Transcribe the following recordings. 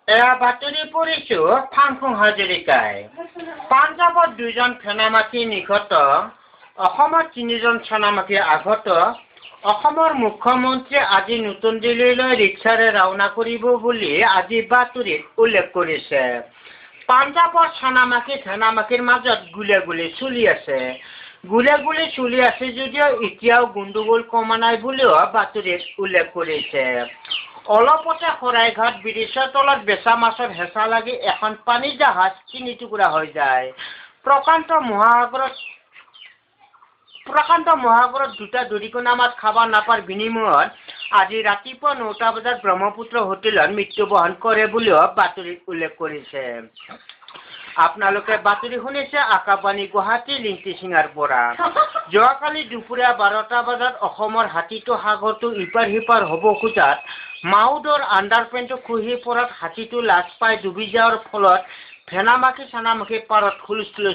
এয়া বাতৰি পৰিছো ফাংফুং হাজৰিকাই পাঞ্জাৱত 2জন সেনামাখী নিহত অসমত 3জন সেনামাখী আহত অসমৰ মুখ্যমন্ত্ৰী আজি নতুন দিল্লীলৈ ৰিক্সাৰে ৰাওনা কৰিব বুলি আজি বাতৰিত উল্লেখ কৰিছে পাঞ্জাৱৰ সেনামাখীৰ মাজত গুলীয়াগুলি চলি আছে গুলীয়াগুলি চলি আছে যদিও এতিয়াও গণ্ডগোল কমা নাই বুলিও বাতৰিত উল্লেখ কৰিছে অলপতে খৰাইঘাট ব্ৰিজৰ তলত বেচা মাছৰ হেঁচা লাগি এখন পানী জাহাজ 3 টুকুৰা হৈ যায় প্ৰকান্ত মহাসাগৰত দুটা দৰিকণা মাছ খাব নাপাৰ বিনিময়ত আজি ৰাতিপুৱা 9টা বজাত ব্ৰহ্মপুত্ৰ হোটেলত মৃত্যুবৰণ কৰে বুলিও বাতৰিত উল্লেখ কৰিছে আপোনালোকে বাতৰি শুনিছে আকাশবাণী গুৱাহাটী লিংটি সিঙাৰ পৰা যোৱাকালি দুপৰীয়া 12টা বজাত অসমৰ হাতীটো সাগৰটো ইপাৰ সিপাৰ হ'ব খোজাত মাউদৰ আণ্ডাৰপেণ্টটো খহি পৰাত হাতীটো লাজ পাই ডুবি যোৱাৰ ফলত সেনামাখী পাৰত হুলস্থুল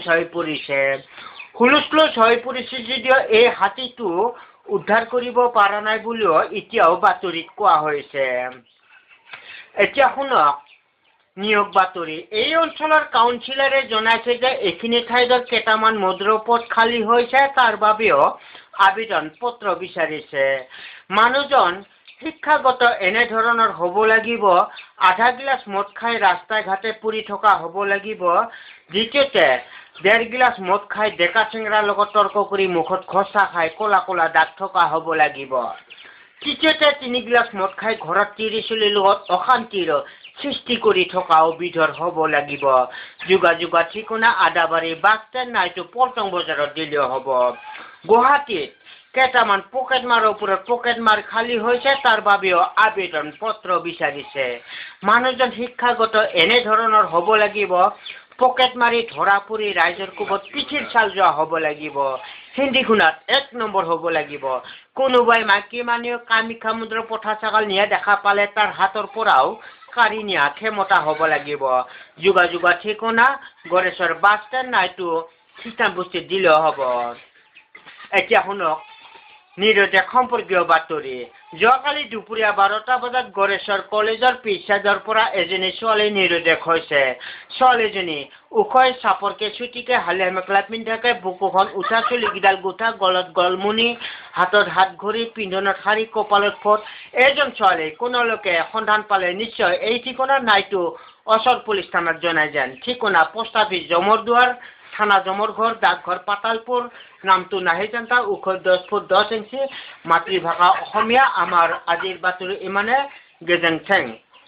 হৈ পৰিছে যদিও এই হাতীটো উদ্ধাৰ কৰিব পৰা নাই বুলিও এতিয়াও বাতৰিত কোৱা হৈছে এতিয়া শুনক নিয়োগ বাতৰি এই অঞ্চলৰ কাউন্সিলৰে জনাইছে যে এইখিনি ঠাইত কেইটামান মদ্ৰপদ খালী হৈছে তাৰ বাবেও আবেদন পত্ৰ বিচাৰিছে মানুহজন শিক্ষাগত এনে ধৰণৰ হ'ব লাগিব আধা গিলাচ মদ খাই ৰাস্তাই ঘাটে পৰি থকা হ'ব লাগিব দ্বিতীয়তে 1.5 গিলাচ মদ খাই ডেকা চিংৰাৰ লগত তৰ্ক কৰি মুখত খচা খাই কলা দাগ থকা হ'ব লাগিব তৃতীয়তে 3 গিলাচ মদ খাই ঘৰত তিৰিচলিৰ লগত অশান্তিৰ সৃষ্টি কৰি থকা বিধৰ হ'ব লাগিব যোগাযোগৰ ঠিকনা আদাবাৰী বাছ ষ্টেণ্ড নাইটো পল্টন বজাৰত দিলেও হ'ব গুৱাহাটীত কেইটামান পকেটমাৰৰ ওপৰত পকেটমাৰ খালী হৈছে তাৰ বাবেও আবেদন পত্ৰ বিচাৰিছে মানুহজন শিক্ষাগত এনে ধৰণৰ হ'ব লাগিব পকেট মাৰি ধৰা পৰি ৰাইজৰ কোবত পিঠিৰ চাল যোৱা হ'ব লাগিব হিন্দী গুণাত 1 নম্বৰ হ'ব লাগিব কোনোবাই মাইকী মানুহ কামাখ্যা মন্দিৰৰ পঠা ছাগল নিয়া দেখা পালে তাৰ হাতৰ পৰাও কাঢ়ি নিয়া ক্ষমতা হ'ব লাগিব যোগাযোগৰ ঠিকনা গড়েশ্বৰ বাছ ষ্টেণ্ড নাইটো খ্ৰীষ্টান বস্তি দিলেও হ'ব এতিয়া শুনক নিৰদেশ সম্পৰ্কীয় বাতৰি যোৱাকালি দুপৰীয়া 12টা বজাত গড়েশ্বৰ কলেজৰ পিছচাইডৰ পৰা এজনী ছোৱালী নিৰদেশ হৈছে ছোৱালীজনী উখৈ চাপৰকে ছুটিকে হালিয়া মেখেলা পিন্ধাকে বুকুখন উঠা চুলিকেইডাল গোঠা গলত গলমুনি হাতত হাত ঘড়ী পিন্ধনত শাৰী কপালত ফট এজন ছোৱালী কোনোলোকে সন্ধান পালে নিশ্চয় এই ঠিকনা নাইটো অচল পুলিচ থানাত জনাই যেন ঠিকনা পোষ্ট অফিচ জমৰদুৱাৰ থানা জমৰঘৰ ডাকঘৰ পাতালপুৰ নামটো নাহিজান্তা উখৈ 10 ফুট 10 ইঞ্চি মাতৃভাষা অসমীয়া আমাৰ আজিৰ বাতৰি ইমানে গেজেং থেং